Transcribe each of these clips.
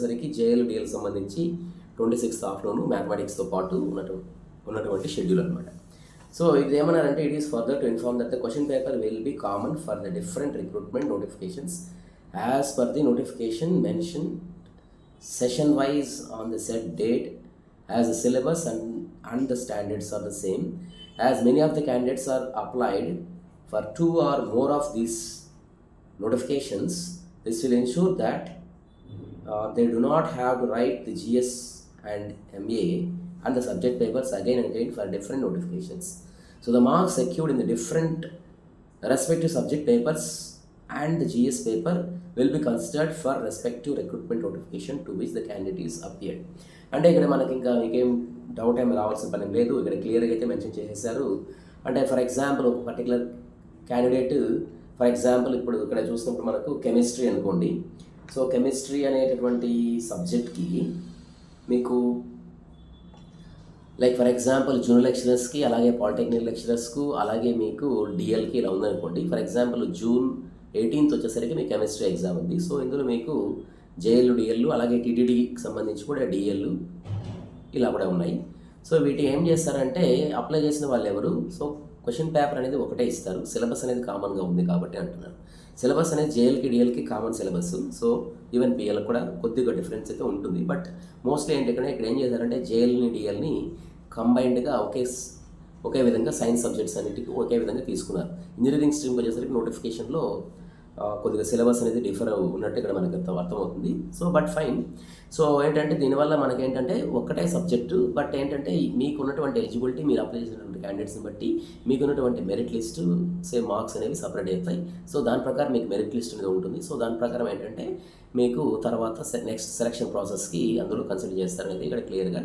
వచ్చేసరికి జేఎల్ సంబంధించి 26th afternoon మ్యాథమెటిక్స్తో పాటు ఉన్నటువంటి షెడ్యూల్ అనమాట. సో ఇది ఏమన్నారంటే it is further to inform that the question paper will be common for the different recruitment notifications as per the notification mention session wise on the set date as the syllabus and the standards are the same. As many of the candidates are applied for 2 or more of these notifications, this will ensure that they do not have to write the GS and MA and the subject papers again and again for different notifications. So the marks secured in the different respective subject papers and the GS paper will be considered for respective recruitment notification to which the candidate is appeared. అంటే ఇక్కడ మనకి ఇంకా మీకేం doubt ఏమి రావాల్సిన పని లేదు, ఇక్కడ క్లియర్గా అయితే మెన్షన్ చేసేసారు. అంటే ఫర్ ఎగ్జాంపుల్ ఒక పర్టికులర్ క్యాండిడేట్, ఫర్ ఎగ్జాంపుల్ ఇప్పుడు ఇక్కడ చూసినప్పుడు మనకు కెమిస్ట్రీ అనుకోండి. సో కెమిస్ట్రీ అనేటటువంటి సబ్జెక్ట్కి మీకు లైక్ ఫర్ ఎగ్జాంపుల్ జూనియర్ లెక్చరర్స్కి, అలాగే పాలిటెక్నిక్ లెక్చరర్స్కు, అలాగే మీకు డిఎల్కి ఇలా ఉందనుకోండి. ఫర్ ఎగ్జాంపుల్ June 18th వచ్చేసరికి మీకు కెమిస్ట్రీ ఎగ్జామ్ ఉంది. సో ఇందులో మీకు జేఎల్ డిఎల్ అలాగే టీటీడీకి సంబంధించి కూడా డిఎల్ ఇలా కూడా ఉన్నాయి. సో వీటి ఏం చేస్తారంటే అప్లై చేసిన వాళ్ళు ఎవరు, సో క్వశ్చన్ పేపర్ అనేది ఒకటే ఇస్తారు, సిలబస్ అనేది కామన్గా ఉంది కాబట్టి అంటున్నారు. సిలబస్ అనేది జేఎల్కి డిఎల్కి common syllabus. So even PL కూడా కొద్దిగా డిఫరెన్స్ అయితే ఉంటుంది. బట్ మోస్ట్లీ ఏంటంటే ఇక్కడ ఏం చేశారంటే జేఎల్ని డిఎల్ని కంబైన్డ్గా ఒకే విధంగా సైన్స్ సబ్జెక్ట్స్ అన్నిటికీ ఒకే విధంగా తీసుకున్నారు. ఇంజనీరింగ్ స్ట్రీమ్కి వచ్చేసరికి నోటిఫికేషన్లో కొద్దిగా సిలబస్ అనేది డిఫర్ ఉన్నట్టు ఇక్కడ మనకి అర్థమవుతుంది. So but fine. సో ఏంటంటే దీనివల్ల మనకేంటంటే ఒక్కటే సబ్జెక్టు, బట్ ఏంటంటే మీకు ఉన్నటువంటి ఎలిజిబిలిటీ, మీరు అప్లై చేసినటువంటి క్యాండిడేట్స్ని బట్టి మీకు ఉన్నటువంటి మెరిట్ లిస్టు సేమ్ మార్క్స్ అనేవి సపరేట్ అవుతాయి. సో దాని ప్రకారం మీకు మెరిట్ లిస్ట్ అనేది ఉంటుంది. సో దాని ప్రకారం ఏంటంటే మీకు తర్వాత నెక్స్ట్ సెలక్షన్ ప్రాసెస్కి అందులో కన్సిడర్ చేస్తారనేది ఇక్కడ క్లియర్గా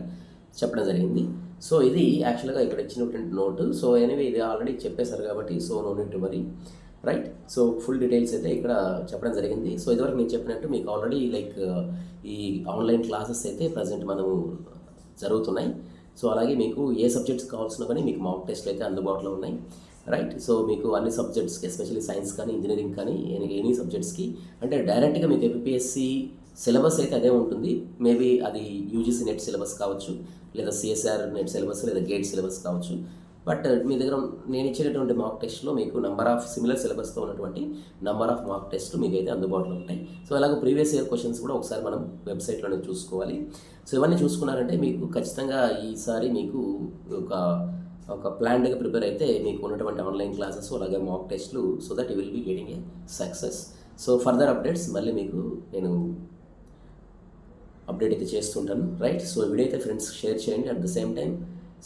చెప్పడం జరిగింది. సో ఇది యాక్చువల్గా ఇక్కడ ఇచ్చినటువంటి నోటు. సో ఎనీవే ఇది ఆల్రెడీ చెప్పేశారు కాబట్టి so no need to worry, right. So full details అయితే ఇక్కడ చెప్పడం జరిగింది. సో ఇదివరకు నేను చెప్పినట్టు మీకు ఆల్రెడీ లైక్ ఈ ఆన్లైన్ క్లాసెస్ అయితే ప్రజెంట్ మనము జరుగుతున్నాయి. సో అలాగే మీకు ఏ సబ్జెక్ట్స్ కావాల్సిన కానీ మీకు మాక్ టెస్ట్లు అయితే అందుబాటులో ఉన్నాయి, రైట్. సో మీకు అన్ని సబ్జెక్ట్స్కి ఎస్పెషల్లీ సైన్స్ కానీ ఇంజనీరింగ్ కానీ ఎనీ సబ్జెక్ట్స్కి అంటే డైరెక్ట్గా మీకు ఏపీఎస్సి సిలబస్ అయితే అదే ఉంటుంది. మేబీ అది యూజీసీ నెట్ సిలబస్ కావచ్చు, లేదా సిఎస్ఆర్ నెట్ సిలబస్, లేదా గేట్ సిలబస్ కావచ్చు. బట్ మీ దగ్గర నేను ఇచ్చేటటువంటి మాక్ టెస్ట్లో మీకు నెంబర్ ఆఫ్ సిమిలర్ సిలబస్తో ఉన్నటువంటి నెంబర్ ఆఫ్ మాక్ టెస్ట్లు మీకు అయితే అందుబాటులో ఉంటాయి. సో అలాగే ప్రీవియస్ ఇయర్ క్వశ్చన్స్ కూడా ఒకసారి మనం వెబ్సైట్లోనే చూసుకోవాలి. సో ఇవన్నీ చూసుకున్నారంటే మీకు ఖచ్చితంగా ఈసారి మీకు ఒక ప్లాన్డ్గా ప్రిపేర్ అయితే మీకు ఉన్నటువంటి ఆన్లైన్ క్లాసెస్ అలాగే మాక్ టెస్ట్లు, so that you will be getting a success. So further updates మళ్ళీ మీకు నేను అప్డేట్ అయితే చేస్తుంటాను, రైట్. సో వీడియో అయితే ఫ్రెండ్స్ షేర్ చేయండి. At the same time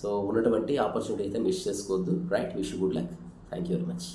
so ఉన్నటువంటి ఆపర్చునిటీ అయితే మిస్ చేసుకోవద్దు, right. Wish good luck. Thank you very much.